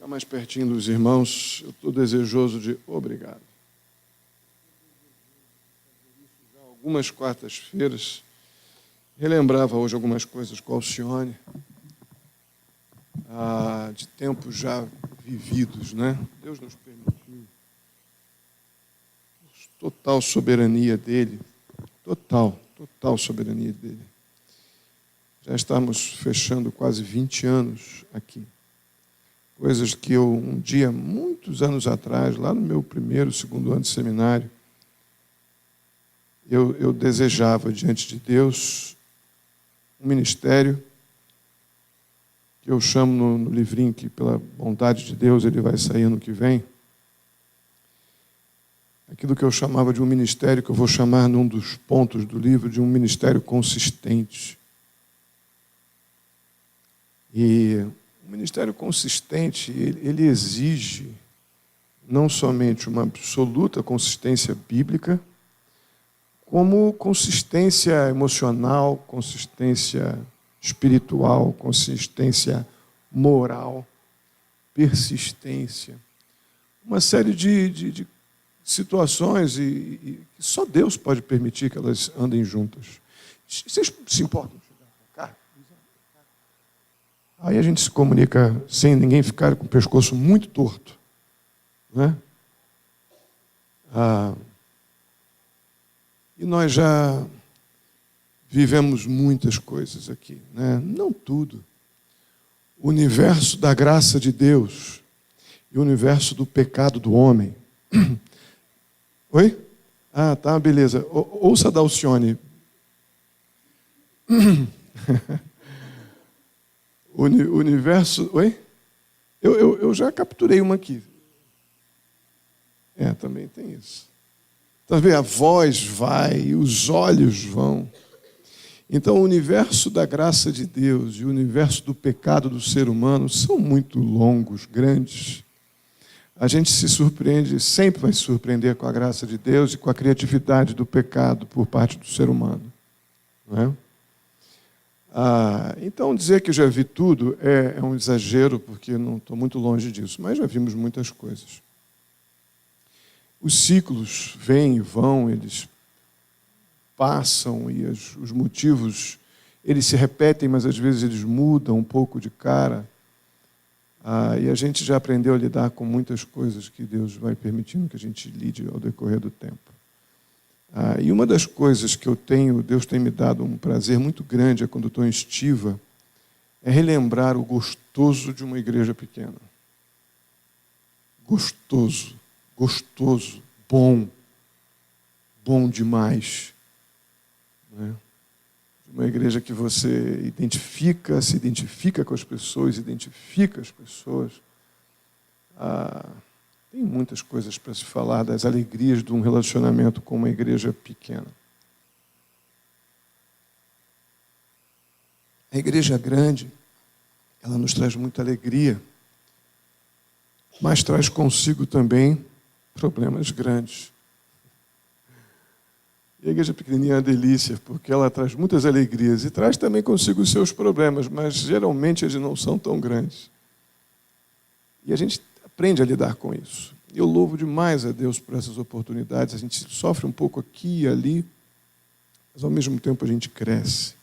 Está mais pertinho dos irmãos, eu estou desejoso de obrigado. Algumas quartas-feiras, relembrava hoje algumas coisas com a Alcione, de tempos já vividos, né? Deus nos permitiu. Total soberania dele, total soberania dele. Já estamos fechando quase 20 anos aqui. Coisas que eu, um dia, muitos anos atrás, lá no meu primeiro, segundo ano de seminário, eu desejava diante de Deus um ministério que eu chamo no livrinho que, pela bondade de Deus, ele vai sair ano que vem. Aquilo que eu chamava de um ministério, que eu vou chamar num dos pontos do livro, de um ministério consistente. E o ministério consistente, ele exige não somente uma absoluta consistência bíblica, como consistência emocional, consistência espiritual, consistência moral, persistência. Uma série de situações e só Deus pode permitir que elas andem juntas. Vocês se importam? Aí a gente se comunica sem ninguém ficar com o pescoço muito torto, né? E nós já vivemos muitas coisas aqui, né? Não tudo. O universo da graça de Deus e o universo do pecado do homem. Oi? Tá, beleza. Ouça da Alcione. O universo... Oi? Eu já capturei uma aqui. Também tem isso. Tá vendo? A voz vai, os olhos vão. Então, o universo da graça de Deus e o universo do pecado do ser humano são muito longos, grandes. A gente se surpreende, sempre vai se surpreender com a graça de Deus e com a criatividade do pecado por parte do ser humano. Não é? Então, dizer que já vi tudo é um exagero, porque não estou muito longe disso, mas já vimos muitas coisas. Os ciclos vêm e vão, eles passam, e os motivos, eles se repetem, mas às vezes eles mudam um pouco de cara. E a gente já aprendeu a lidar com muitas coisas que Deus vai permitindo que a gente lide ao decorrer do tempo. E uma das coisas que Deus tem me dado um prazer muito grande, quando eu estou em estiva, é relembrar o gostoso de uma igreja pequena. Gostoso, bom demais. Né? Uma igreja que você se identifica com as pessoas, identifica as pessoas. Tem muitas coisas para se falar das alegrias de um relacionamento com uma igreja pequena. A igreja grande, ela nos traz muita alegria, mas traz consigo também problemas grandes. E a igreja pequenininha é uma delícia, porque ela traz muitas alegrias e traz também consigo os seus problemas, mas geralmente eles não são tão grandes. E a gente aprende a lidar com isso. Eu louvo demais a Deus por essas oportunidades. A gente sofre um pouco aqui e ali, mas ao mesmo tempo a gente cresce.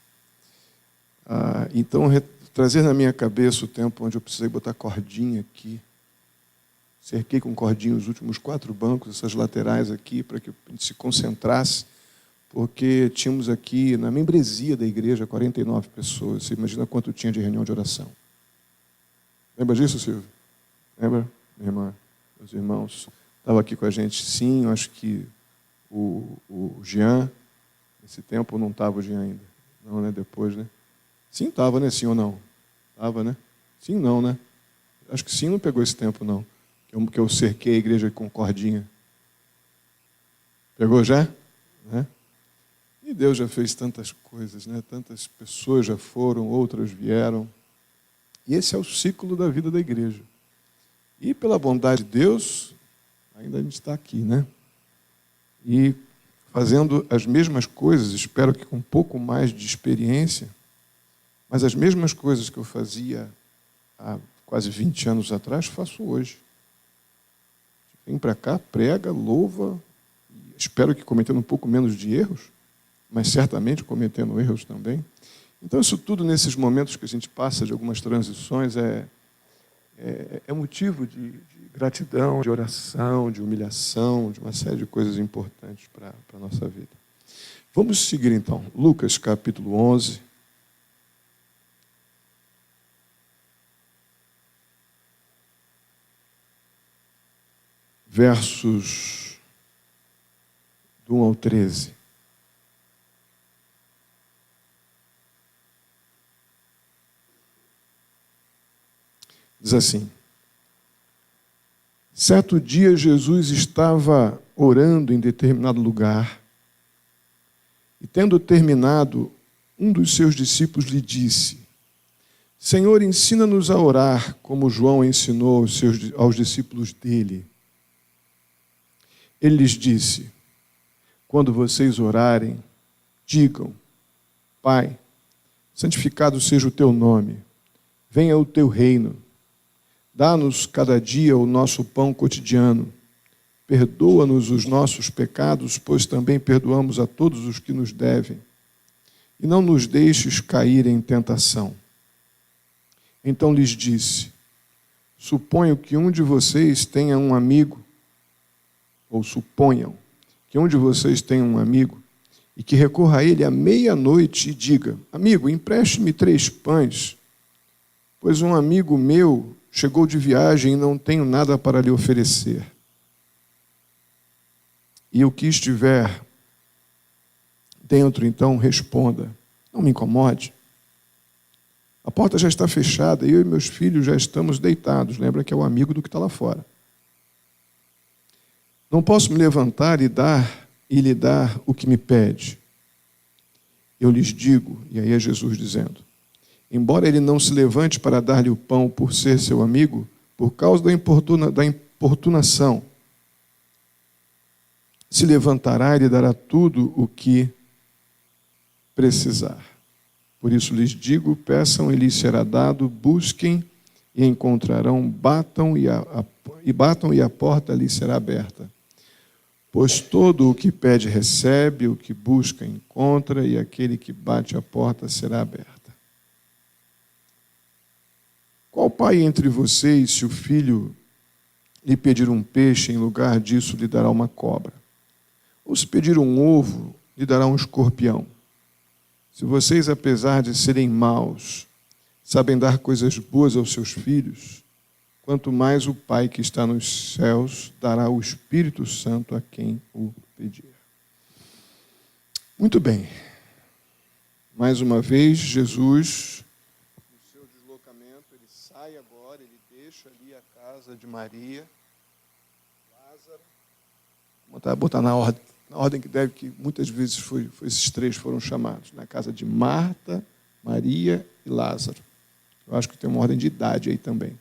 Então, trazer na minha cabeça o tempo onde eu precisei botar cordinha aqui. Cerquei com cordinha os últimos 4 bancos, essas laterais aqui, para que a gente se concentrasse, porque tínhamos aqui, na membresia da igreja, 49 pessoas. Você imagina quanto tinha de reunião de oração. Lembra disso, Silvio? Lembra, minha irmã, meus irmãos? Estava aqui com a gente, sim, eu acho que o Jean, nesse tempo não estava o Jean ainda. Não, né? Depois, né? Sim, estava, né? Sim ou não? Estava, né? Sim, não, né? Acho que sim, não pegou esse tempo, não. Que eu cerquei a igreja com cordinha. Pegou já? Né? E Deus já fez tantas coisas, né? Tantas pessoas já foram, outras vieram. E esse é o ciclo da vida da igreja. E pela bondade de Deus, ainda a gente está aqui, né? E fazendo as mesmas coisas, espero que com um pouco mais de experiência, mas as mesmas coisas que eu fazia há quase 20 anos atrás, faço hoje. Vem para cá, prega, louva, espero que cometendo um pouco menos de erros, mas certamente cometendo erros também. Então, isso tudo, nesses momentos que a gente passa de algumas transições, é motivo de gratidão, de oração, de humilhação, de uma série de coisas importantes para a nossa vida. Vamos seguir, então. Lucas, capítulo 11. Versos do 1 ao 13. Diz assim: certo dia Jesus estava orando em determinado lugar, e tendo terminado, um dos seus discípulos lhe disse: Senhor, ensina-nos a orar, como João ensinou aos discípulos dele. Ele lhes disse: quando vocês orarem, digam: Pai, santificado seja o teu nome, venha o teu reino. Dá-nos cada dia o nosso pão cotidiano. Perdoa-nos os nossos pecados, pois também perdoamos a todos os que nos devem. E não nos deixes cair em tentação. Então lhes disse: suponho que um de vocês tenha um amigo, ou suponham que um de vocês tenha um amigo, e que recorra a ele à meia-noite e diga: amigo, empreste-me 3 pães, pois um amigo meu chegou de viagem e não tenho nada para lhe oferecer. E o que estiver dentro, então, responda: não me incomode. A porta já está fechada, eu e meus filhos já estamos deitados. Lembra que é o amigo do que está lá fora. Não posso me levantar e lhe dar o que me pede. Eu lhes digo, e aí é Jesus dizendo: embora ele não se levante para dar-lhe o pão por ser seu amigo, por causa da importunação, se levantará e lhe dará tudo o que precisar. Por isso lhes digo: peçam e lhes será dado, busquem e encontrarão, batam e a porta lhes será aberta. Pois todo o que pede recebe, o que busca encontra, e aquele que bate a porta será aberta. Qual pai entre vocês, se o filho lhe pedir um peixe, em lugar disso lhe dará uma cobra? Ou se pedir um ovo, lhe dará um escorpião? Se vocês, apesar de serem maus, sabem dar coisas boas aos seus filhos, quanto mais o Pai que está nos céus dará o Espírito Santo a quem o pedir. Muito bem. Mais uma vez, Jesus, no seu deslocamento, ele sai agora, ele deixa ali a casa de Maria, Lázaro. Vou botar na ordem que deve, que muitas vezes esses 3 foram chamados. Na casa de Marta, Maria e Lázaro. Eu acho que tem uma ordem de idade aí também.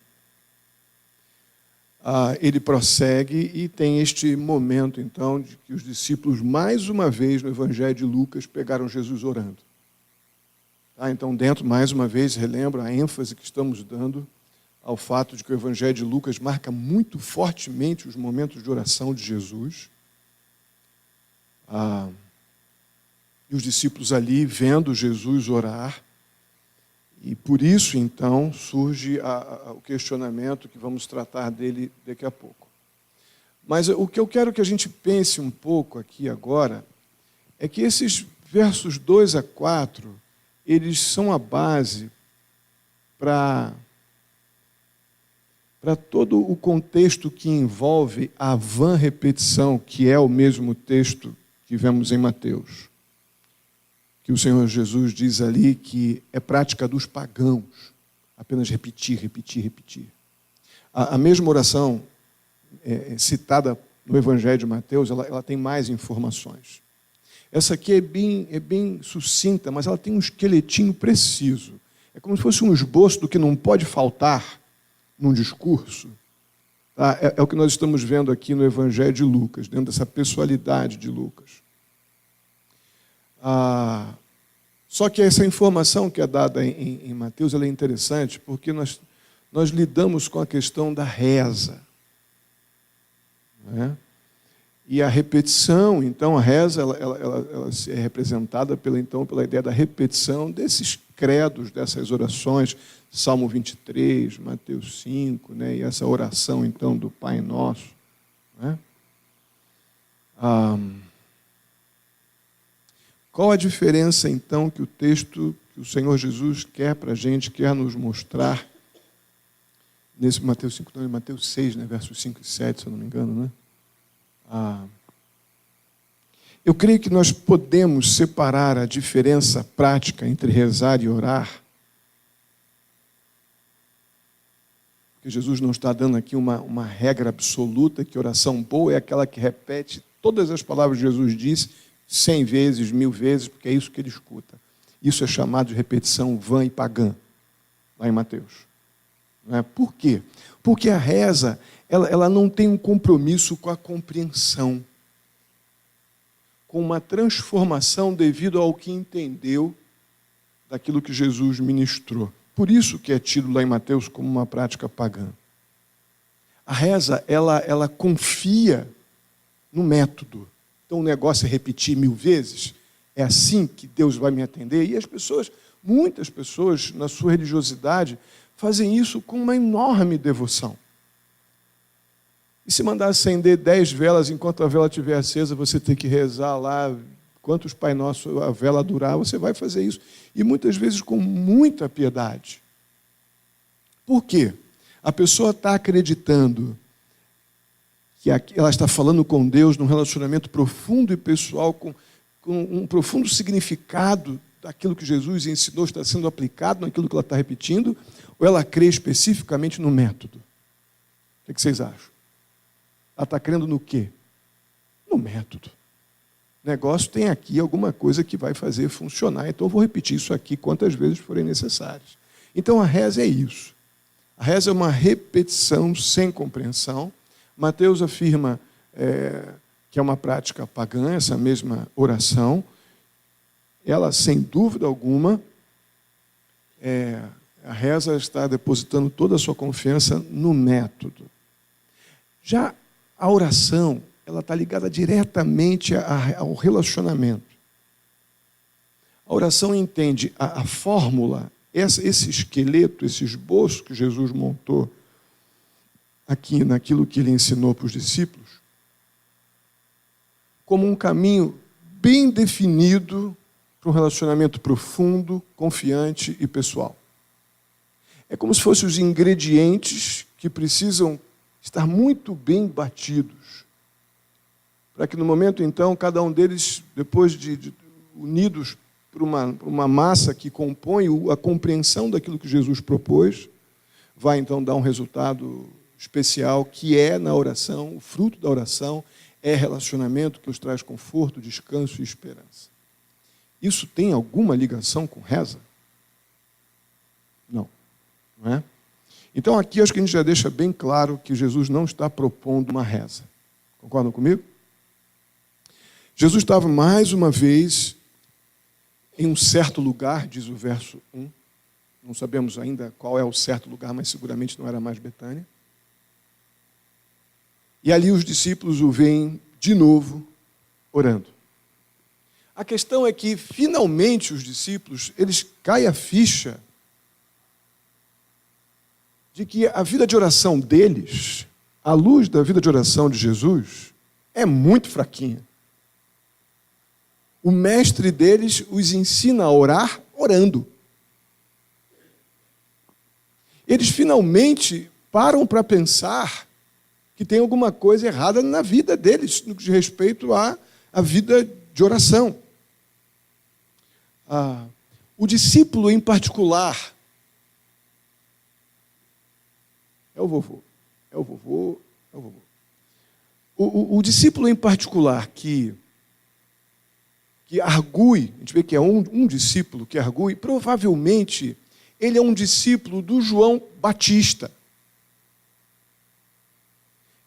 Ele prossegue e tem este momento, então, de que os discípulos, mais uma vez, no Evangelho de Lucas, pegaram Jesus orando. Então, dentro, mais uma vez, relembro a ênfase que estamos dando ao fato de que o Evangelho de Lucas marca muito fortemente os momentos de oração de Jesus. E os discípulos ali, vendo Jesus orar, e por isso, então, surge o questionamento que vamos tratar dele daqui a pouco. Mas o que eu quero que a gente pense um pouco aqui agora é que esses versos 2 a 4, eles são a base para todo o contexto que envolve a vã repetição, que é o mesmo texto que vemos em Mateus. Que o Senhor Jesus diz ali que é prática dos pagãos, apenas repetir, repetir, repetir. A mesma oração citada no Evangelho de Mateus, ela tem mais informações. Essa aqui é bem sucinta, mas ela tem um esqueletinho preciso. É como se fosse um esboço do que não pode faltar num discurso. Tá? É o que nós estamos vendo aqui no Evangelho de Lucas, dentro dessa pessoalidade de Lucas. Só que essa informação que é dada em Mateus ela é interessante, porque nós nós lidamos com a questão da reza. Não é? E a repetição, então, a reza, ela é representada pela ideia da repetição desses credos, dessas orações, Salmo 23, Mateus 5, né? E essa oração, então, do Pai Nosso. Né? Qual a diferença, então, que o texto que o Senhor Jesus quer para a gente, quer nos mostrar, nesse Mateus 5, não, Mateus 6, né? Versos 5 e 7, se eu não me engano, né? Eu creio que nós podemos separar a diferença prática entre rezar e orar, porque Jesus não está dando aqui uma regra absoluta, que oração boa é aquela que repete todas as palavras que Jesus disse 100 vezes, 1000 vezes, porque é isso que ele escuta. Isso é chamado de repetição vã e pagã, lá em Mateus. Não é? Por quê? Porque a reza, ela não tem um compromisso com a compreensão, com uma transformação devido ao que entendeu daquilo que Jesus ministrou. Por isso que é tido lá em Mateus como uma prática pagã. A reza, ela confia no método. Então o negócio é repetir 1000 vezes, é assim que Deus vai me atender. E as pessoas, muitas pessoas, na sua religiosidade, fazem isso com uma enorme devoção. E se mandar acender 10 velas, enquanto a vela estiver acesa, você tem que rezar lá, quantos Pai Nosso a vela durar, você vai fazer isso. E muitas vezes com muita piedade. Por quê? A pessoa está acreditando que ela está falando com Deus num relacionamento profundo e pessoal, com um profundo significado daquilo que Jesus ensinou, está sendo aplicado naquilo que ela está repetindo, ou ela crê especificamente no método? O que vocês acham? Ela está crendo no quê? No método. O negócio tem aqui alguma coisa que vai fazer funcionar, então eu vou repetir isso aqui quantas vezes forem necessárias. Então a reza é isso. A reza é uma repetição sem compreensão. Mateus afirma que é uma prática pagã, essa mesma oração. Ela, sem dúvida alguma, a reza está depositando toda a sua confiança no método. Já a oração, ela está ligada diretamente ao relacionamento. A oração entende a fórmula, esse esqueleto, esse esboço que Jesus montou aqui naquilo que ele ensinou para os discípulos, como um caminho bem definido para um relacionamento profundo, confiante e pessoal. É como se fossem os ingredientes que precisam estar muito bem batidos, para que no momento, então, cada um deles, depois de unidos por uma massa que compõe a compreensão daquilo que Jesus propôs, vai, então, dar um resultado especial, que é, na oração, o fruto da oração, é relacionamento que nos traz conforto, descanso e esperança. Isso tem alguma ligação com reza? Não. Não é? Então, aqui acho que a gente já deixa bem claro que Jesus não está propondo uma reza. Concordam comigo? Jesus estava, mais uma vez, em um certo lugar, diz o verso 1. Não sabemos ainda qual é o certo lugar, mas seguramente não era mais Betânia. E ali os discípulos o veem de novo orando. A questão é que, finalmente, os discípulos, eles caem a ficha de que a vida de oração deles, à luz da vida de oração de Jesus, é muito fraquinha. O mestre deles os ensina a orar orando. Eles finalmente param para pensar que tem alguma coisa errada na vida deles, no que diz respeito à vida de oração. O discípulo em particular, é o vovô. O discípulo em particular que argue, a gente vê que é um discípulo que argue, provavelmente ele é um discípulo do João Batista,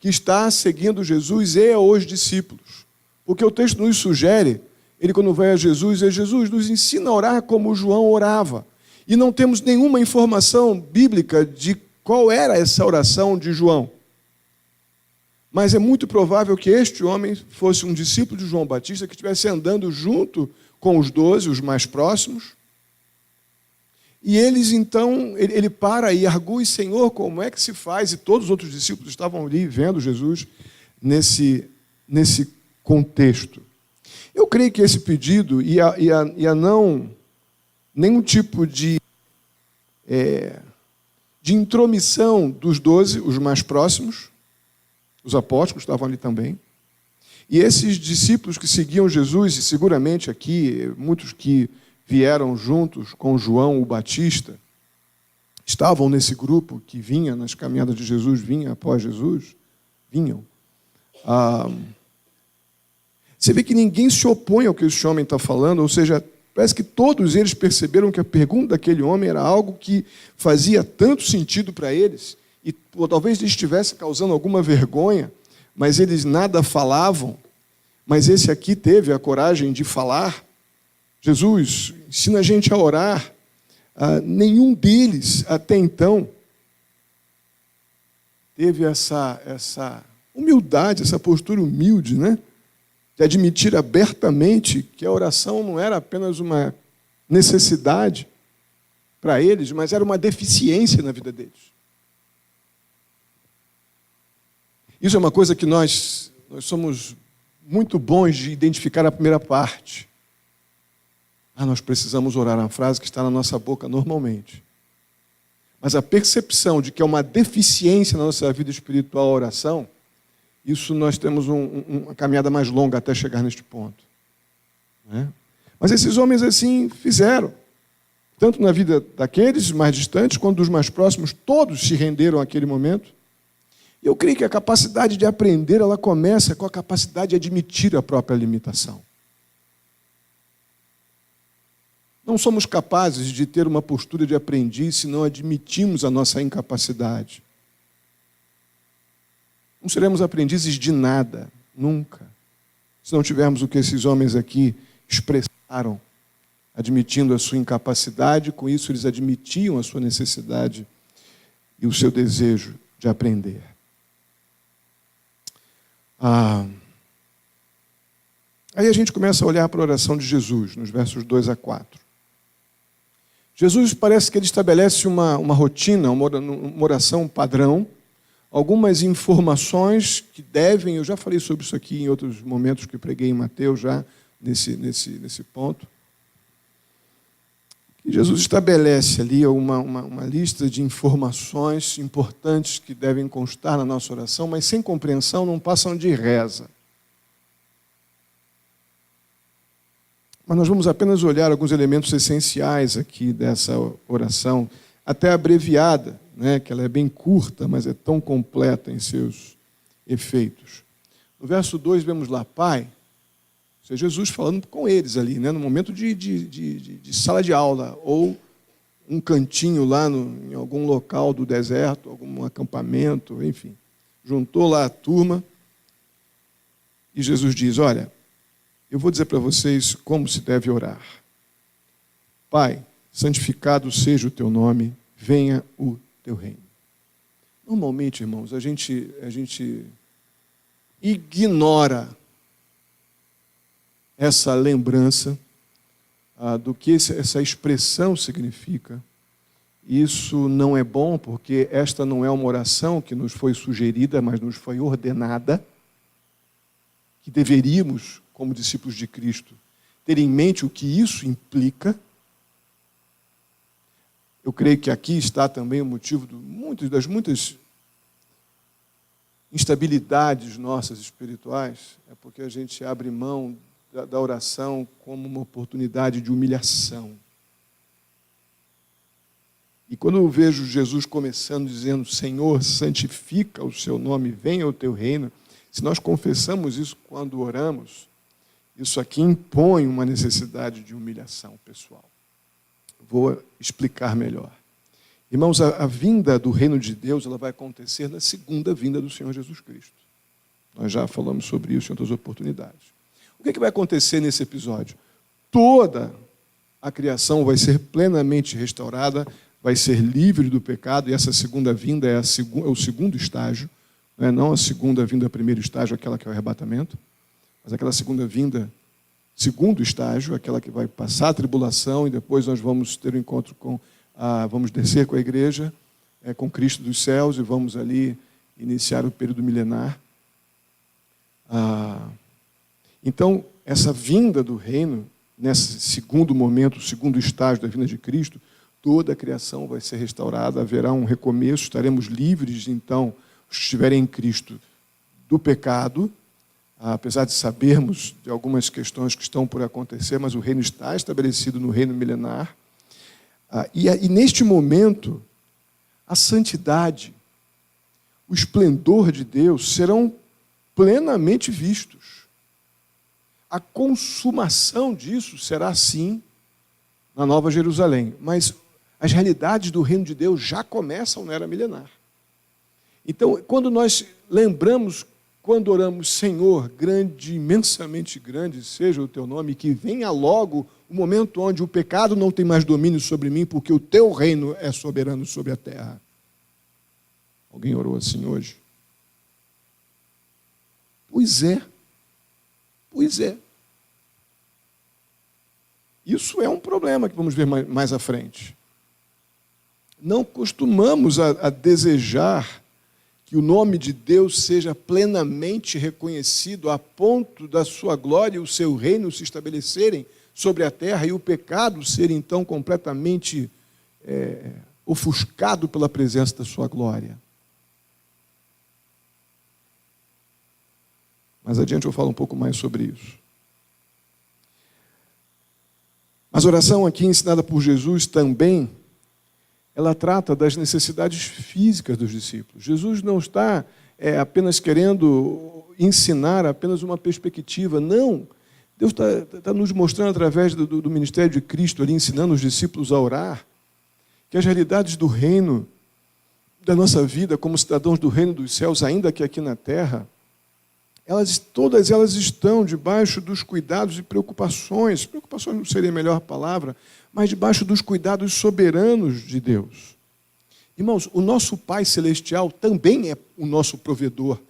que está seguindo Jesus e aos discípulos. Porque o texto nos sugere, ele quando vai a Jesus, Jesus nos ensina a orar como João orava. E não temos nenhuma informação bíblica de qual era essa oração de João. Mas é muito provável que este homem fosse um discípulo de João Batista que estivesse andando junto com os 12, os mais próximos. E eles, então, ele para e argui: Senhor, como é que se faz? E todos os outros discípulos estavam ali vendo Jesus nesse contexto. Eu creio que esse pedido ia não nenhum tipo de intromissão dos 12, os mais próximos, os apóstolos estavam ali também, e esses discípulos que seguiam Jesus, e seguramente aqui, muitos que vieram juntos com João o Batista, estavam nesse grupo que vinha nas caminhadas de Jesus, vinha após Jesus, vinham. Você vê que ninguém se opõe ao que esse homem está falando, ou seja, parece que todos eles perceberam que a pergunta daquele homem era algo que fazia tanto sentido para eles, e talvez lhes estivesse causando alguma vergonha, mas eles nada falavam, mas esse aqui teve a coragem de falar. Jesus, ensina a gente a orar. Nenhum deles, até então, teve essa humildade, essa postura humilde, né? De admitir abertamente que a oração não era apenas uma necessidade para eles, mas era uma deficiência na vida deles. Isso é uma coisa que nós somos muito bons de identificar a primeira parte. Nós precisamos orar, uma frase que está na nossa boca normalmente. Mas a percepção de que é uma deficiência na nossa vida espiritual a oração, isso nós temos uma caminhada mais longa até chegar neste ponto. Né? Mas esses homens assim fizeram. Tanto na vida daqueles mais distantes, quanto dos mais próximos, todos se renderam àquele momento. E eu creio que a capacidade de aprender, ela começa com a capacidade de admitir a própria limitação. Não somos capazes de ter uma postura de aprendiz se não admitimos a nossa incapacidade. Não seremos aprendizes de nada, nunca, se não tivermos o que esses homens aqui expressaram, admitindo a sua incapacidade. Com isso eles admitiam a sua necessidade e o seu desejo de aprender. Aí a gente começa a olhar para a oração de Jesus, nos versos 2 a 4. Jesus parece que ele estabelece uma rotina, uma oração padrão, algumas informações que devem, eu já falei sobre isso aqui em outros momentos que preguei em Mateus, já nesse ponto. E Jesus estabelece ali uma lista de informações importantes que devem constar na nossa oração, mas sem compreensão não passam de reza. Mas nós vamos apenas olhar alguns elementos essenciais aqui dessa oração, até abreviada, né, que ela é bem curta, mas é tão completa em seus efeitos. No verso 2, vemos lá: Pai, ou seja, Jesus falando com eles ali, né, no momento de sala de aula, ou um cantinho lá em algum local do deserto, algum acampamento, enfim. Juntou lá a turma, e Jesus diz: olha, eu vou dizer para vocês como se deve orar. Pai, santificado seja o teu nome, venha o teu reino. Normalmente, irmãos, a gente ignora essa lembrança do que essa expressão significa. Isso não é bom, porque esta não é uma oração que nos foi sugerida, mas nos foi ordenada, que deveríamos, como discípulos de Cristo, ter em mente o que isso implica. Eu creio que aqui está também o motivo das muitas instabilidades nossas espirituais, é porque a gente abre mão da oração como uma oportunidade de humilhação. E quando eu vejo Jesus começando dizendo: Senhor, santifica o seu nome, venha o teu reino, se nós confessamos isso quando oramos, isso aqui impõe uma necessidade de humilhação pessoal. Vou explicar melhor. Irmãos, a vinda do reino de Deus, ela vai acontecer na segunda vinda do Senhor Jesus Cristo. Nós já falamos sobre isso em outras oportunidades. O que vai acontecer nesse episódio? Toda a criação vai ser plenamente restaurada, vai ser livre do pecado, e essa segunda vinda é o segundo estágio, não a segunda vinda, primeiro estágio, aquela que é o arrebatamento, mas aquela segunda vinda, segundo estágio, aquela que vai passar a tribulação, e depois nós vamos ter um encontro vamos descer com a igreja, com Cristo dos céus, e vamos ali iniciar o período milenar. Então, essa vinda do reino, nesse segundo momento, o segundo estágio da vinda de Cristo, toda a criação vai ser restaurada, haverá um recomeço, estaremos livres, então, os que estiverem em Cristo, do pecado, apesar de sabermos de algumas questões que estão por acontecer, mas o reino está estabelecido no reino milenar. E neste momento, a santidade, o esplendor de Deus serão plenamente vistos. A consumação disso será, sim, na Nova Jerusalém. Mas as realidades do reino de Deus já começam na era milenar. Então, quando nós lembramos, quando oramos, Senhor, grande, imensamente grande seja o teu nome, que venha logo o momento onde o pecado não tem mais domínio sobre mim, porque o teu reino é soberano sobre a terra. Alguém orou assim hoje? Pois é. Pois é. Isso é um problema que vamos ver mais à frente. Não costumamos a desejar que o nome de Deus seja plenamente reconhecido a ponto da sua glória e o seu reino se estabelecerem sobre a terra e o pecado ser então completamente ofuscado pela presença da sua glória. Mais adiante eu falo um pouco mais sobre isso. Mas a oração aqui ensinada por Jesus também, ela trata das necessidades físicas dos discípulos. Jesus não está apenas querendo ensinar apenas uma perspectiva, não. Deus está nos mostrando através do ministério de Cristo, ali ensinando os discípulos a orar, que as realidades do reino, da nossa vida como cidadãos do reino dos céus, ainda que aqui na terra, todas elas estão debaixo dos cuidados e preocupações não seria a melhor palavra, mas debaixo dos cuidados soberanos de Deus. Irmãos, o nosso Pai Celestial também é o nosso provedor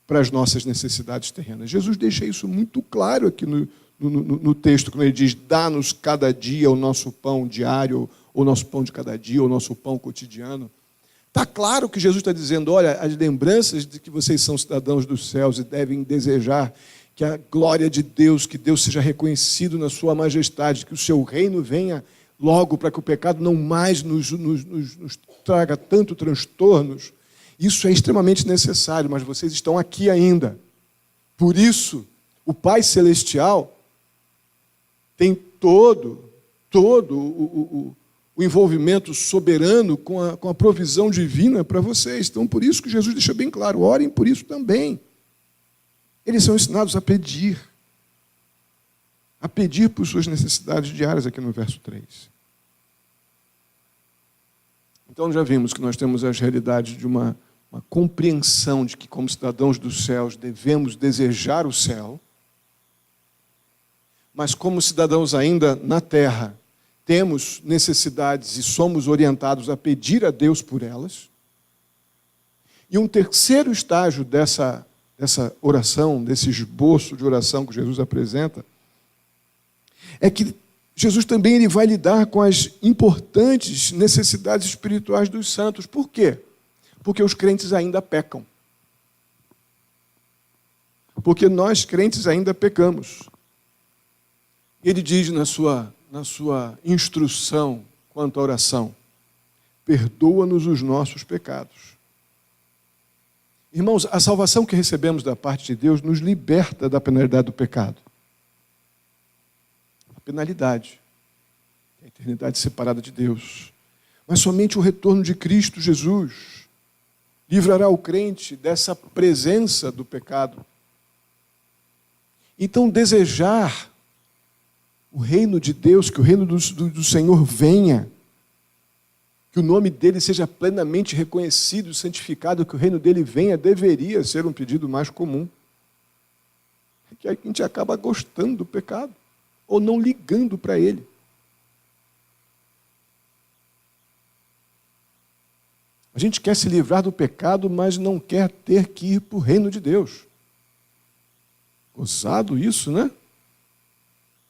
para as nossas necessidades terrenas. Jesus deixa isso muito claro aqui no texto, quando ele diz, dá-nos cada dia o nosso pão diário, ou o nosso pão de cada dia, ou o nosso pão cotidiano. Está claro que Jesus está dizendo, olha, as lembranças de que vocês são cidadãos dos céus e devem desejar que a glória de Deus, que Deus seja reconhecido na sua majestade, que o seu reino venha logo para que o pecado não mais nos traga tanto transtornos. Isso é extremamente necessário, mas vocês estão aqui ainda. Por isso, o Pai Celestial tem todo o envolvimento soberano com a provisão divina para vocês. Então, por isso que Jesus deixa bem claro, orem por isso também. Eles são ensinados a pedir por suas necessidades diárias, aqui no verso 3. Então, já vimos que nós temos as realidades de uma compreensão de que, como cidadãos dos céus, devemos desejar o céu, mas como cidadãos ainda na terra, temos necessidades e somos orientados a pedir a Deus por elas. E um terceiro estágio dessa oração, desse esboço de oração que Jesus apresenta, é que Jesus também ele vai lidar com as importantes necessidades espirituais dos santos. Por quê? Porque os crentes ainda pecam. Porque nós, crentes, ainda pecamos. Ele diz na sua instrução quanto à oração, perdoa-nos os nossos pecados. Irmãos, a salvação que recebemos da parte de Deus nos liberta da penalidade do pecado. A penalidade, a eternidade separada de Deus. Mas somente o retorno de Cristo Jesus livrará o crente dessa presença do pecado. Então, desejar o reino de Deus, que o reino do Senhor venha, que o nome dele seja plenamente reconhecido e santificado, que o reino dele venha, deveria ser um pedido mais comum. Que a gente acaba gostando do pecado, ou não ligando para ele. A gente quer se livrar do pecado, mas não quer ter que ir para o reino de Deus. Ousado isso, né?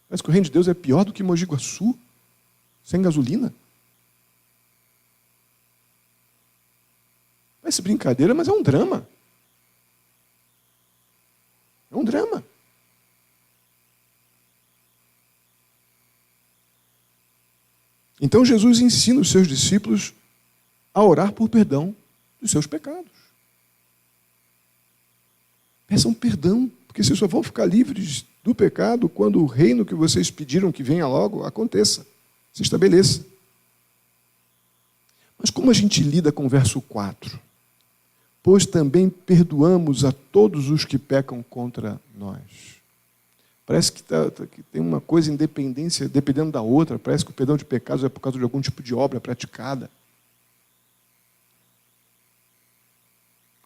Parece que o reino de Deus é pior do que Mogi Guaçu, sem gasolina. Parece brincadeira, mas é um drama. É um drama. Então Jesus ensina os seus discípulos a orar por perdão dos seus pecados. Peçam perdão, porque vocês só vão ficar livres do pecado quando o reino que vocês pediram que venha logo aconteça, se estabeleça. Mas como a gente lida com o verso 4? Pois também perdoamos a todos os que pecam contra nós. Parece que tem uma coisa independência, dependendo da outra. Parece que o perdão de pecados é por causa de algum tipo de obra praticada.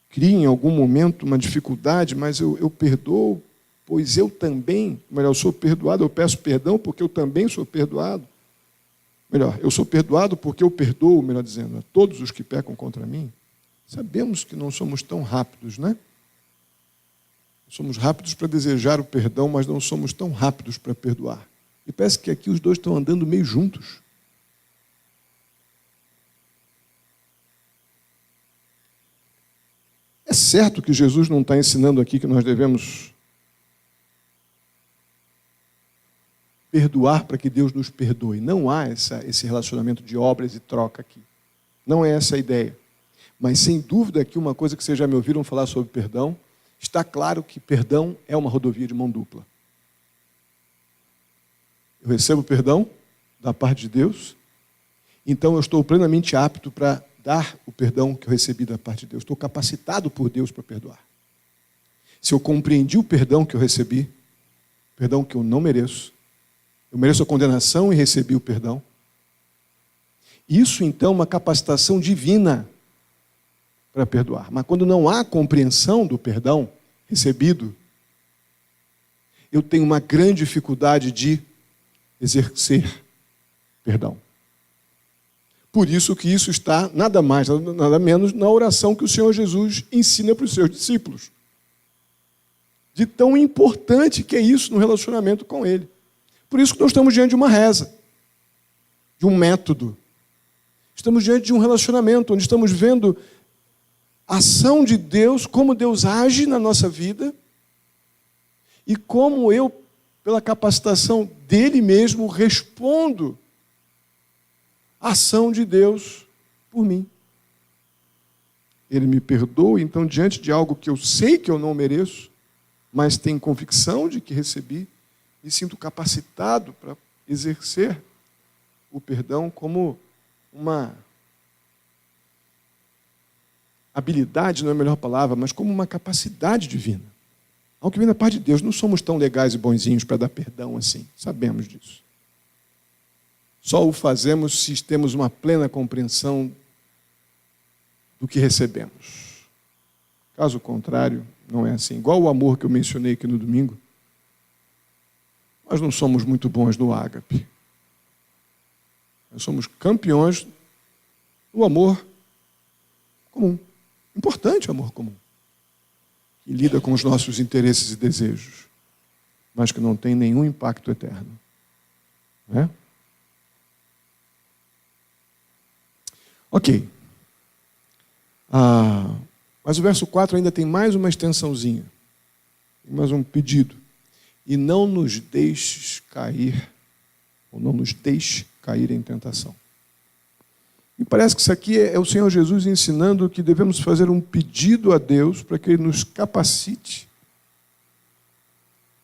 Cria em algum momento uma dificuldade, mas eu perdoo, pois eu também, melhor, eu sou perdoado, eu peço perdão porque eu também sou perdoado. Melhor, eu sou perdoado porque eu perdoo, melhor dizendo, a todos os que pecam contra mim. Sabemos que não somos tão rápidos, né? Somos rápidos para desejar o perdão, mas não somos tão rápidos para perdoar. E parece que aqui os dois estão andando meio juntos. É certo que Jesus não está ensinando aqui que nós devemos perdoar para que Deus nos perdoe. Não há esse relacionamento de obras e troca aqui. Não é essa a ideia. Mas, sem dúvida, aqui uma coisa que vocês já me ouviram falar sobre perdão, está claro que perdão é uma rodovia de mão dupla. Eu recebo perdão da parte de Deus, então eu estou plenamente apto para dar o perdão que eu recebi da parte de Deus. Estou capacitado por Deus para perdoar. Se eu compreendi o perdão que eu recebi, perdão que eu não mereço, eu mereço a condenação e recebi o perdão. Isso, então, é uma capacitação divina para perdoar. Mas quando não há compreensão do perdão recebido, eu tenho uma grande dificuldade de exercer perdão. Por isso que isso está nada mais, nada menos na oração que o Senhor Jesus ensina para os seus discípulos. De tão importante que é isso no relacionamento com Ele. Por isso que nós estamos diante de uma reza, de um método. Estamos diante de um relacionamento onde estamos vendo a ação de Deus, como Deus age na nossa vida e como eu, pela capacitação dele mesmo, respondo à ação de Deus por mim. Ele me perdoa, então, diante de algo que eu sei que eu não mereço, mas tenho convicção de que recebi, me sinto capacitado para exercer o perdão como uma habilidade, não é a melhor palavra, mas como uma capacidade divina. Ao que vem da parte de Deus, não somos tão legais e bonzinhos para dar perdão assim, sabemos disso. Só o fazemos se temos uma plena compreensão do que recebemos. Caso contrário, não é assim. Igual o amor que eu mencionei aqui no domingo, nós não somos muito bons no ágape. Nós somos campeões do amor comum. Importante o amor comum. Que lida com os nossos interesses e desejos, mas que não tem nenhum impacto eterno. Não é? Ok. Mas o verso 4 ainda tem mais uma extensãozinha. Mais um pedido. E não nos deixes cair, ou não nos deixe cair em tentação. E parece que isso aqui é o Senhor Jesus ensinando que devemos fazer um pedido a Deus para que Ele nos capacite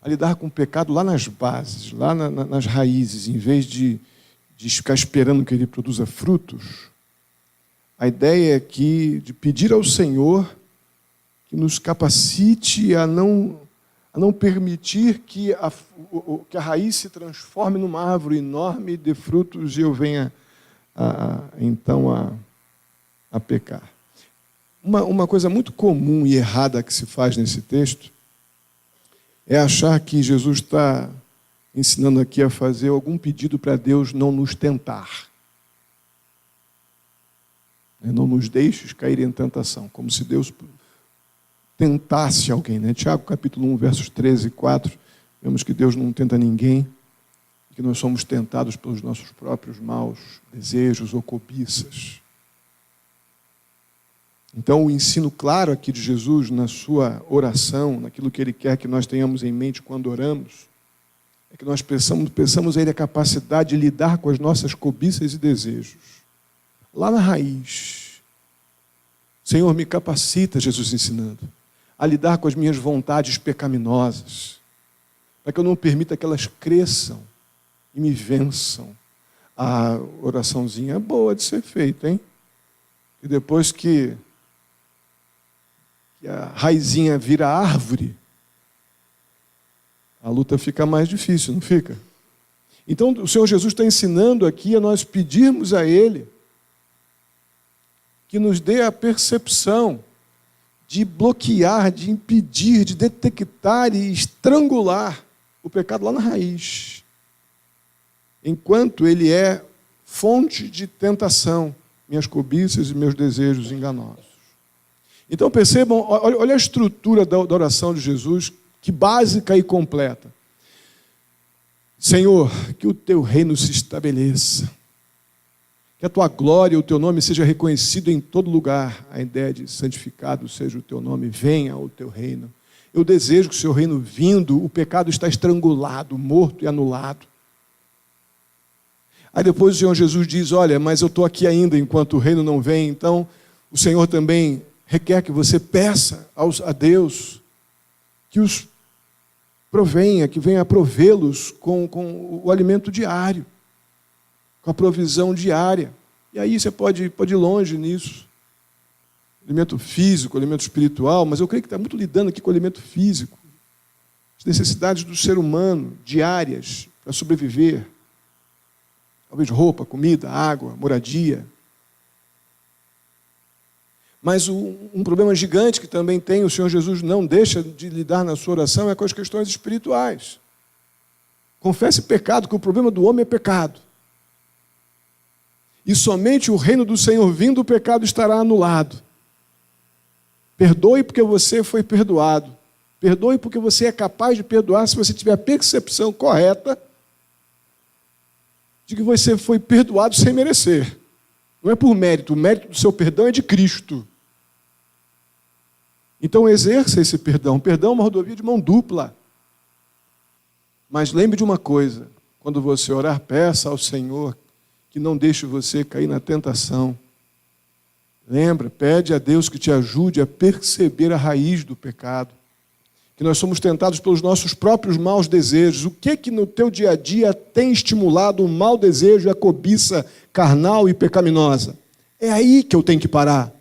a lidar com o pecado lá nas bases, lá nas raízes, em vez de ficar esperando que Ele produza frutos. A ideia é que de pedir ao Senhor que nos capacite a não permitir que a raiz se transforme numa árvore enorme de frutos e eu venha então a pecar. Uma coisa muito comum e errada que se faz nesse texto é achar que Jesus está ensinando aqui a fazer algum pedido para Deus não nos tentar. Não nos deixes cair em tentação, como se Deus tentasse alguém. Tiago, capítulo 1, versos 13 e 4, vemos que Deus não tenta ninguém, que nós somos tentados pelos nossos próprios maus desejos ou cobiças. Então, o ensino claro aqui de Jesus na sua oração, naquilo que Ele quer que nós tenhamos em mente quando oramos, é que nós peçamos a Ele a capacidade de lidar com as nossas cobiças e desejos. Lá na raiz. Senhor, me capacita, Jesus ensinando, a lidar com as minhas vontades pecaminosas, para que eu não permita que elas cresçam e me vençam. A oraçãozinha é boa de ser feita, hein? E depois que a raizinha vira árvore, a luta fica mais difícil, não fica? Então, o Senhor Jesus está ensinando aqui a nós pedirmos a Ele que nos dê a percepção de bloquear, de impedir, de detectar e estrangular o pecado lá na raiz, enquanto ele é fonte de tentação, minhas cobiças e meus desejos enganosos. Então percebam, olha a estrutura da oração de Jesus, que básica e completa. Senhor, que o teu reino se estabeleça, que a tua glória e o teu nome seja reconhecido em todo lugar. A ideia de santificado seja o teu nome, venha o teu reino. Eu desejo que o seu reino vindo, o pecado está estrangulado, morto e anulado. Aí depois o Senhor Jesus diz, olha, mas eu estou aqui ainda enquanto o reino não vem, então o Senhor também requer que você peça a Deus que os provenha, que venha provê-los com o alimento diário, com a provisão diária. E aí você pode ir longe nisso. Alimento físico, alimento espiritual, mas eu creio que está muito lidando aqui com o alimento físico. As necessidades do ser humano, diárias, para sobreviver. Talvez roupa, comida, água, moradia. Mas um problema gigante que também tem, o Senhor Jesus não deixa de lidar na sua oração, é com as questões espirituais. Confesse pecado, que o problema do homem é pecado. E somente o reino do Senhor vindo, o pecado estará anulado. Perdoe porque você foi perdoado. Perdoe porque você é capaz de perdoar se você tiver a percepção correta de que você foi perdoado sem merecer. Não é por mérito, o mérito do seu perdão é de Cristo. Então exerça esse perdão. Perdão é uma rodovia de mão dupla. Mas lembre de uma coisa, quando você orar, peça ao Senhor que não deixe você cair na tentação. Lembra, pede a Deus que te ajude a perceber a raiz do pecado. Que nós somos tentados pelos nossos próprios maus desejos. O que no teu dia a dia tem estimulado o mau desejo e a cobiça carnal e pecaminosa? É aí que eu tenho que parar.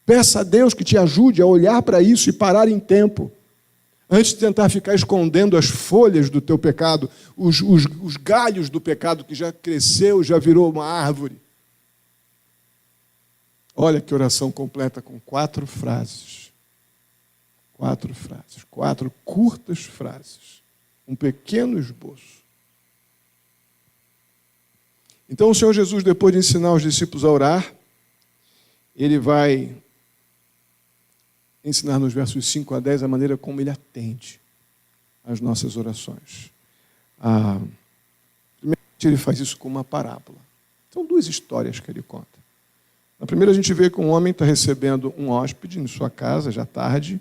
Peça a Deus que te ajude a olhar para isso e parar em tempo. Antes de tentar ficar escondendo as folhas do teu pecado, os galhos do pecado que já cresceu, já virou uma árvore. Olha que oração completa com 4 frases. 4 frases, 4 curtas frases. Um pequeno esboço. Então o Senhor Jesus, depois de ensinar os discípulos a orar, Ele vai ensinar nos versos 5 a 10 a maneira como Ele atende às nossas orações. Primeiramente, Ele faz isso com uma parábola. São 2 histórias que Ele conta. Na primeira, a gente vê que um homem está recebendo um hóspede em sua casa, já tarde.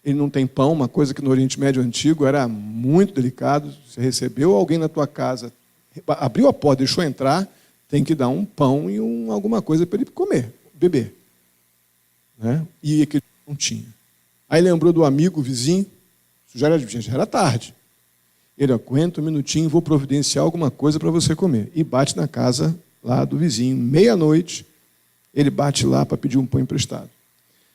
Ele não tem pão, uma coisa que no Oriente Médio Antigo era muito delicado. Você recebeu alguém na tua casa, abriu a porta, deixou entrar, tem que dar um pão e alguma coisa para ele comer, beber. Né? E aquele não tinha. Aí lembrou do amigo, vizinho, isso já era tarde. Ele, aguenta um minutinho, vou providenciar alguma coisa para você comer. E bate na casa lá do vizinho, meia-noite, ele bate lá para pedir um pão emprestado.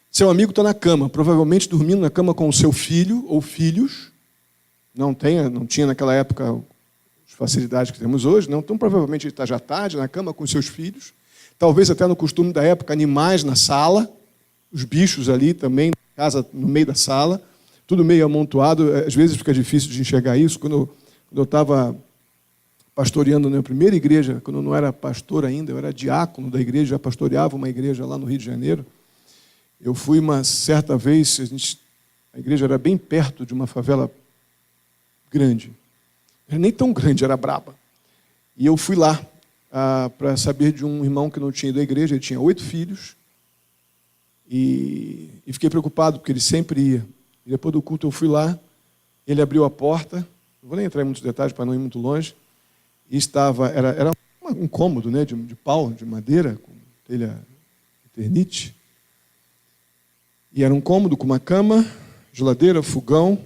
Seu amigo está na cama, provavelmente dormindo na cama com o seu filho ou filhos. Não tinha naquela época as facilidades que temos hoje, não. Então provavelmente ele está já tarde na cama com os seus filhos. Talvez até no costume da época, animais na sala, os bichos ali também, casa no meio da sala, tudo meio amontoado. Às vezes fica difícil de enxergar isso. Quando eu estava pastoreando na minha primeira igreja, quando eu não era pastor ainda, eu era diácono da igreja, já pastoreava uma igreja lá no Rio de Janeiro. Eu fui uma certa vez, a igreja era bem perto de uma favela grande. Não era nem tão grande, era braba. E eu fui lá para saber de um irmão que não tinha ido à igreja, ele tinha 8 filhos, e fiquei preocupado, porque ele sempre ia. E depois do culto eu fui lá, ele abriu a porta, não vou nem entrar em muitos detalhes para não ir muito longe, e era um cômodo, né, de pau, de madeira, com telha eternite. E era um cômodo com uma cama, geladeira, fogão.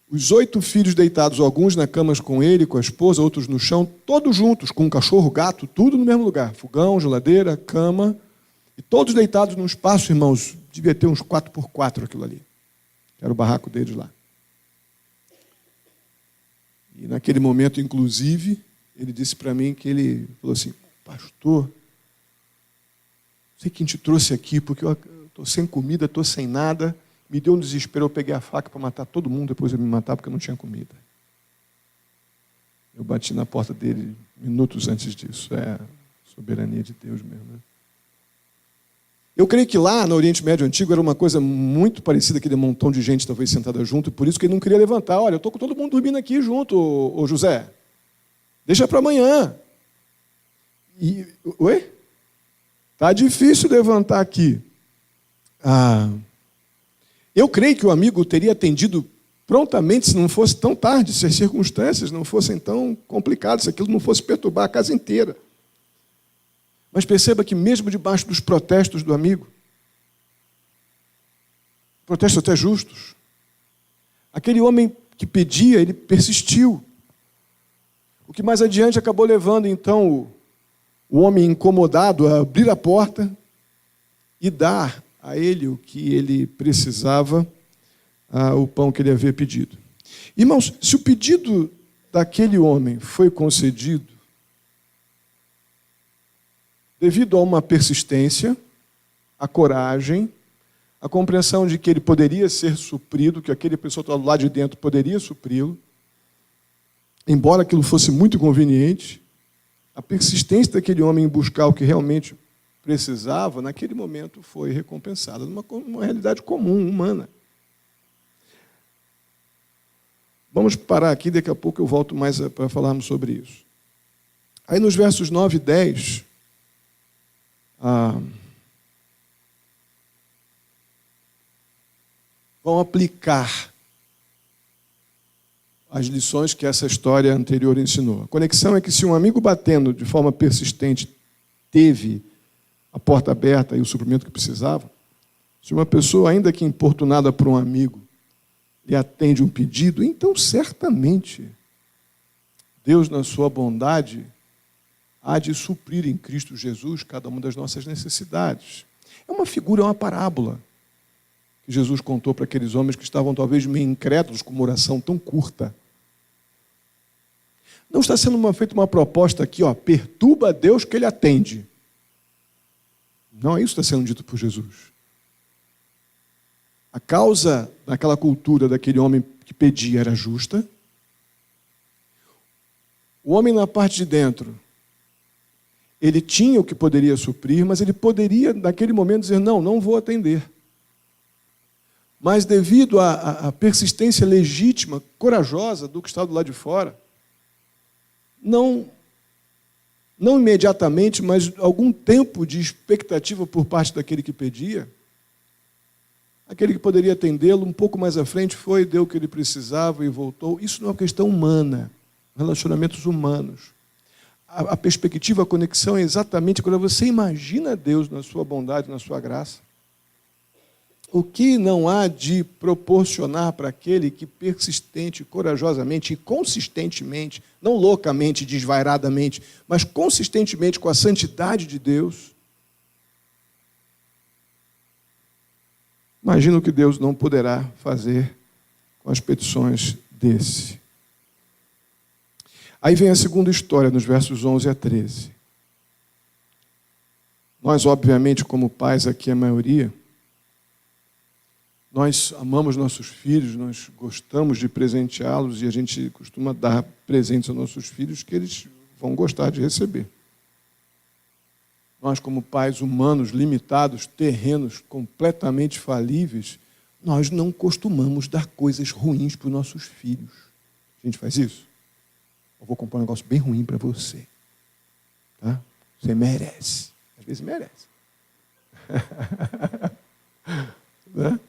Os 8 filhos deitados, alguns na cama com ele, com a esposa, outros no chão, todos juntos, com um cachorro, gato, tudo no mesmo lugar. Fogão, geladeira, cama. E todos deitados num espaço, irmãos, devia ter uns 4x4 aquilo ali. Era o barraco deles lá. E naquele momento, inclusive, ele disse para mim que ele falou assim: pastor, sei quem te trouxe aqui, porque eu estou sem comida, estou sem nada. Me deu um desespero, eu peguei a faca para matar todo mundo, depois eu me matar porque eu não tinha comida. Eu bati na porta dele minutos antes disso. É a soberania de Deus mesmo, né? Eu creio que lá no Oriente Médio Antigo era uma coisa muito parecida, aquele montão de gente talvez sentada junto, e por isso que ele não queria levantar. Olha, eu estou com todo mundo dormindo aqui junto, ô José. Deixa para amanhã. Oi? Está difícil levantar aqui. Eu creio que o amigo teria atendido prontamente se não fosse tão tarde, se as circunstâncias não fossem tão complicadas, se aquilo não fosse perturbar a casa inteira. Mas perceba que mesmo debaixo dos protestos do amigo, protestos até justos, aquele homem que pedia, ele persistiu. O que mais adiante acabou levando, então, o homem incomodado a abrir a porta e dar a ele o que ele precisava, o pão que ele havia pedido. Irmãos, se o pedido daquele homem foi concedido, devido a uma persistência, a coragem, a compreensão de que ele poderia ser suprido, que aquele pessoa do lado de dentro poderia supri-lo, embora aquilo fosse muito conveniente, a persistência daquele homem em buscar o que realmente precisava, naquele momento foi recompensada, numa realidade comum, humana. Vamos parar aqui, daqui a pouco eu volto mais para falarmos sobre isso. Aí nos versos 9 e 10, vão aplicar as lições que essa história anterior ensinou. A conexão é que se um amigo batendo de forma persistente teve a porta aberta e o suprimento que precisava, se uma pessoa, ainda que importunada por um amigo, lhe atende um pedido, então certamente Deus, na sua bondade, há de suprir em Cristo Jesus cada uma das nossas necessidades. É uma figura, é uma parábola que Jesus contou para aqueles homens que estavam talvez meio incrédulos com uma oração tão curta. Não está sendo feita uma proposta aqui, perturba a Deus que ele atende. Não é isso que está sendo dito por Jesus. A causa naquela cultura daquele homem que pedia era justa. O homem na parte de dentro, ele tinha o que poderia suprir, mas ele poderia, naquele momento, dizer, não vou atender. Mas devido à persistência legítima, corajosa do que está do lado de fora, não imediatamente, mas algum tempo de expectativa por parte daquele que pedia, aquele que poderia atendê-lo, um pouco mais à frente foi, deu o que ele precisava e voltou. Isso não é uma questão humana, relacionamentos humanos. A perspectiva, a conexão é exatamente quando você imagina Deus na sua bondade, na sua graça. O que não há de proporcionar para aquele que persistente, corajosamente e consistentemente, não loucamente, desvairadamente, mas consistentemente com a santidade de Deus, imagina o que Deus não poderá fazer com as petições desse. Aí vem a segunda história, nos versos 11 a 13. Nós, obviamente, como pais aqui, a maioria, Nós amamos nossos filhos, nós gostamos de presenteá-los e a gente costuma dar presentes aos nossos filhos que eles vão gostar de receber. Nós, como pais humanos, limitados, terrenos, completamente falíveis, nós não costumamos dar coisas ruins para os nossos filhos. A gente faz isso? Eu vou comprar um negócio bem ruim para você. Tá? Você merece. Às vezes merece. Né?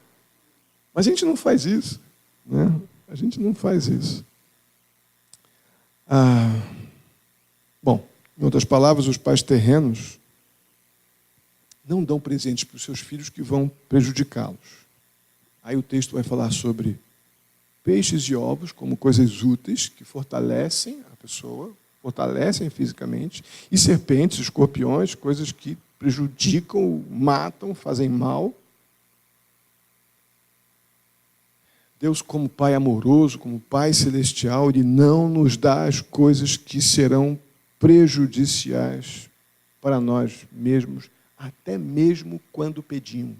Mas a gente não faz isso. Né? A gente não faz isso. Bom, em outras palavras, os pais terrenos não dão presentes para os seus filhos que vão prejudicá-los. Aí o texto vai falar sobre peixes e ovos como coisas úteis que fortalecem a pessoa, fortalecem fisicamente, e serpentes, escorpiões, coisas que prejudicam, matam, fazem mal. Deus, como Pai amoroso, como Pai celestial, Ele não nos dá as coisas que serão prejudiciais para nós mesmos, até mesmo quando pedimos.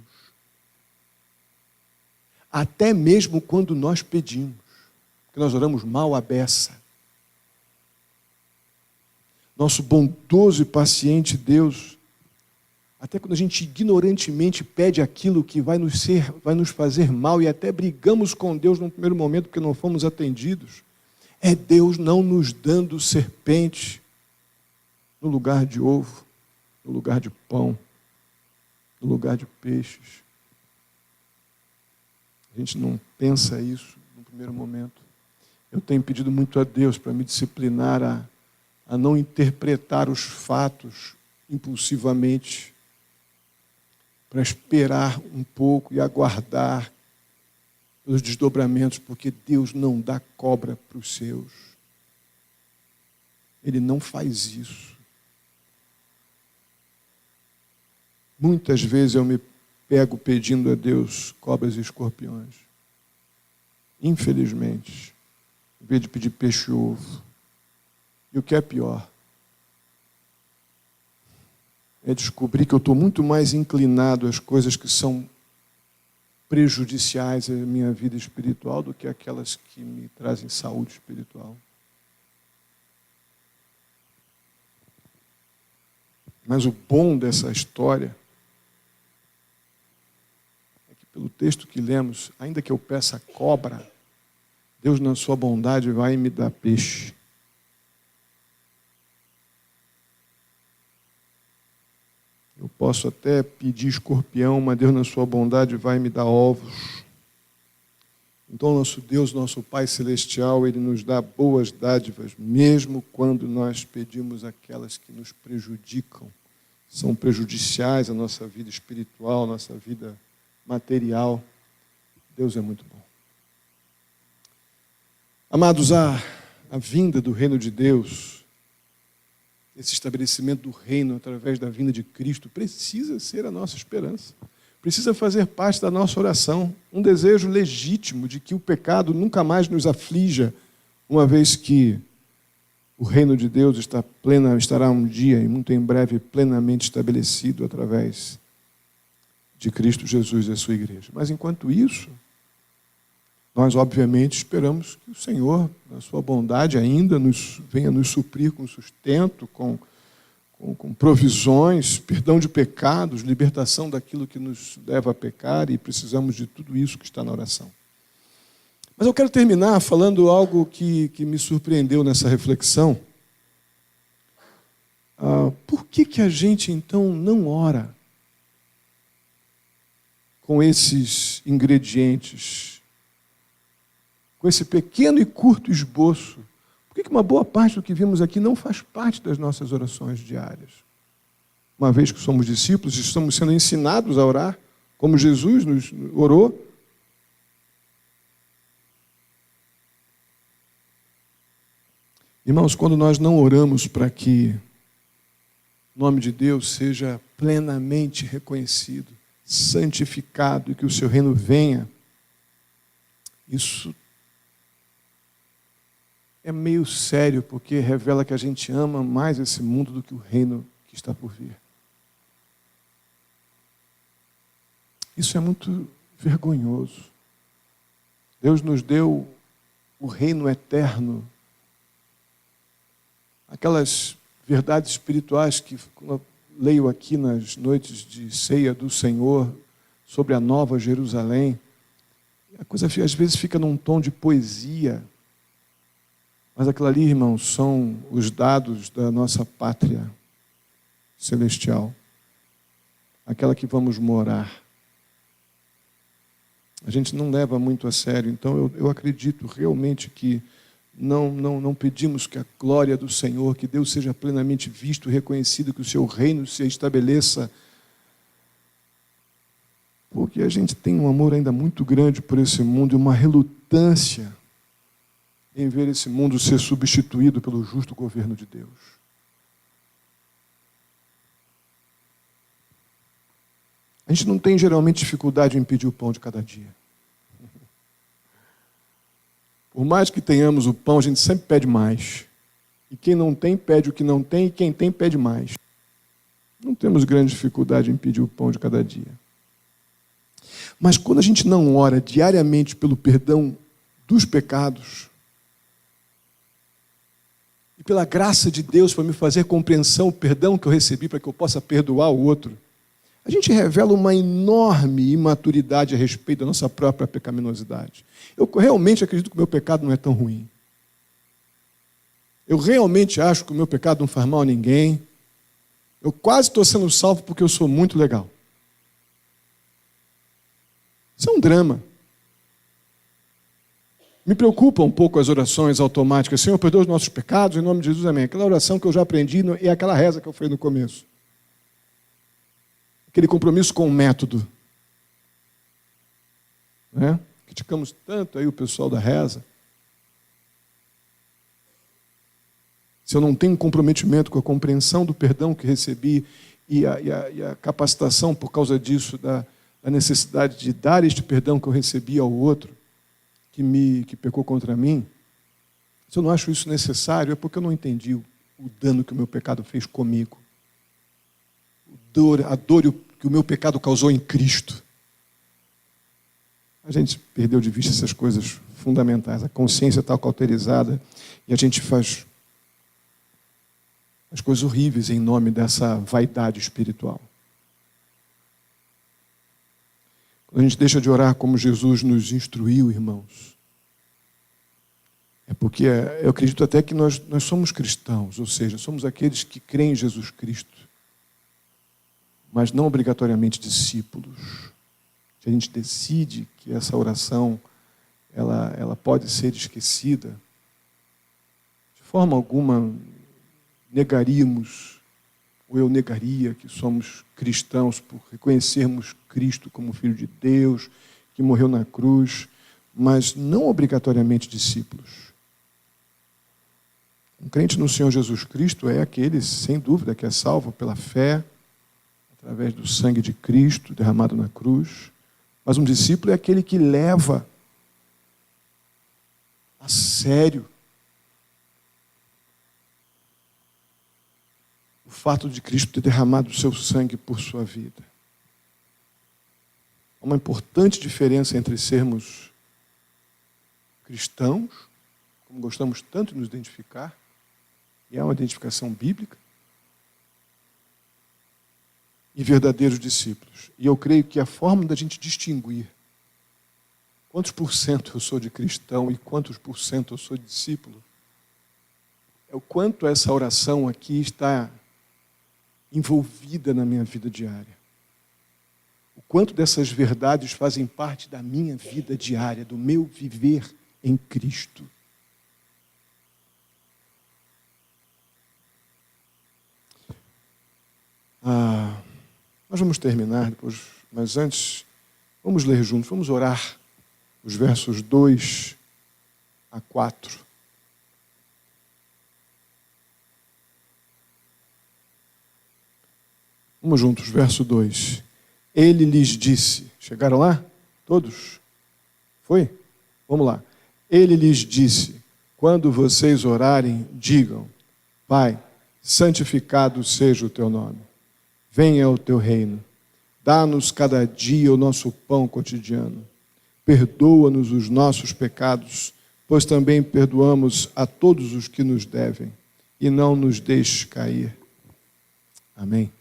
Até mesmo quando nós pedimos, porque nós oramos mal à beça. Nosso bondoso e paciente Deus, até quando a gente ignorantemente pede aquilo que vai nos fazer mal e até brigamos com Deus num primeiro momento porque não fomos atendidos, é Deus não nos dando serpente no lugar de ovo, no lugar de pão, no lugar de peixes. A gente não pensa isso no primeiro momento. Eu tenho pedido muito a Deus para me disciplinar a não interpretar os fatos impulsivamente, para esperar um pouco e aguardar os desdobramentos, porque Deus não dá cobra para os seus. Ele não faz isso. Muitas vezes eu me pego pedindo a Deus cobras e escorpiões. Infelizmente, em vez de pedir peixe e ovo. E o que é pior é descobrir que eu estou muito mais inclinado às coisas que são prejudiciais à minha vida espiritual do que aquelas que me trazem saúde espiritual. Mas o bom dessa história é que, pelo texto que lemos, ainda que eu peça cobra, Deus, na sua bondade, vai me dar peixe. Eu posso até pedir escorpião, mas Deus, na sua bondade, vai me dar ovos. Então, nosso Deus, nosso Pai Celestial, Ele nos dá boas dádivas, mesmo quando nós pedimos aquelas que nos prejudicam, são prejudiciais à nossa vida espiritual, à nossa vida material. Deus é muito bom. Amados, a vinda do reino de Deus, esse estabelecimento do reino através da vinda de Cristo, precisa ser a nossa esperança. Precisa fazer parte da nossa oração. Um desejo legítimo de que o pecado nunca mais nos aflija, uma vez que o reino de Deus estará um dia e muito em breve plenamente estabelecido através de Cristo Jesus e a sua igreja. Mas enquanto isso, nós obviamente esperamos que o Senhor, na sua bondade ainda, venha nos suprir com sustento, com provisões, perdão de pecados, libertação daquilo que nos leva a pecar, e precisamos de tudo isso que está na oração. Mas eu quero terminar falando algo que me surpreendeu nessa reflexão. Por que a gente, então, não ora com esses ingredientes, com esse pequeno e curto esboço? Por que uma boa parte do que vimos aqui não faz parte das nossas orações diárias? Uma vez que somos discípulos, estamos sendo ensinados a orar, como Jesus nos orou. Irmãos, quando nós não oramos para que o nome de Deus seja plenamente reconhecido, santificado e que o seu reino venha, isso é meio sério, porque revela que a gente ama mais esse mundo do que o reino que está por vir. Isso é muito vergonhoso. Deus nos deu o reino eterno. Aquelas verdades espirituais que eu leio aqui nas noites de ceia do Senhor sobre a Nova Jerusalém. A coisa às vezes fica num tom de poesia. Mas aquilo ali, irmãos, são os dados da nossa pátria celestial. Aquela que vamos morar. A gente não leva muito a sério. Então eu acredito realmente que não pedimos que a glória do Senhor, que Deus seja plenamente visto, reconhecido, que o seu reino se estabeleça. Porque a gente tem um amor ainda muito grande por esse mundo e uma relutância em ver esse mundo ser substituído pelo justo governo de Deus. A gente não tem geralmente dificuldade em pedir o pão de cada dia. Por mais que tenhamos o pão, a gente sempre pede mais. E quem não tem, pede o que não tem, e quem tem, pede mais. Não temos grande dificuldade em pedir o pão de cada dia. Mas quando a gente não ora diariamente pelo perdão dos pecados, e pela graça de Deus para me fazer compreensão, o perdão que eu recebi para que eu possa perdoar o outro, a gente revela uma enorme imaturidade a respeito da nossa própria pecaminosidade. Eu realmente acredito que o meu pecado não é tão ruim. Eu realmente acho que o meu pecado não faz mal a ninguém. Eu quase estou sendo salvo porque eu sou muito legal. Isso é um drama. Me preocupa um pouco as orações automáticas. Senhor, perdoa os nossos pecados, em nome de Jesus, amém. Aquela oração que eu já aprendi é aquela reza que eu falei no começo. Aquele compromisso com o método. Né? Criticamos tanto aí o pessoal da reza. Se eu não tenho comprometimento com a compreensão do perdão que recebi e a capacitação por causa disso, da necessidade de dar este perdão que eu recebi ao outro, que pecou contra mim, se eu não acho isso necessário, é porque eu não entendi o dano que o meu pecado fez comigo. A dor que o meu pecado causou em Cristo. A gente perdeu de vista essas coisas fundamentais. A consciência está cauterizada e a gente faz as coisas horríveis em nome dessa vaidade espiritual. Quando a gente deixa de orar como Jesus nos instruiu, irmãos, é porque eu acredito até que nós somos cristãos, ou seja, somos aqueles que creem em Jesus Cristo, mas não obrigatoriamente discípulos. Se a gente decide que essa oração ela pode ser esquecida, de forma alguma negaríamos, ou eu negaria que somos cristãos por reconhecermos Cristo como Filho de Deus, que morreu na cruz, mas não obrigatoriamente discípulos. Um crente no Senhor Jesus Cristo é aquele, sem dúvida, que é salvo pela fé, através do sangue de Cristo derramado na cruz. Mas um discípulo é aquele que leva a sério o fato de Cristo ter derramado o seu sangue por sua vida. Há uma importante diferença entre sermos cristãos, como gostamos tanto de nos identificar, e é uma identificação bíblica, e verdadeiros discípulos. E eu creio que a forma da gente distinguir quantos por cento eu sou de cristão e quantos por cento eu sou de discípulo, é o quanto essa oração aqui está envolvida na minha vida diária. O quanto dessas verdades fazem parte da minha vida diária, do meu viver em Cristo. Nós vamos terminar depois, mas antes, vamos ler juntos, vamos orar os versos 2 a 4. Vamos juntos, verso 2. Ele lhes disse, chegaram lá? Todos? Foi? Vamos lá. Ele lhes disse, quando vocês orarem, digam, Pai, santificado seja o teu nome. Venha o teu reino. Dá-nos cada dia o nosso pão cotidiano. Perdoa-nos os nossos pecados, pois também perdoamos a todos os que nos devem. E não nos deixes cair. Amém.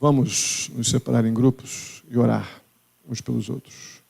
Vamos nos separar em grupos e orar uns pelos outros.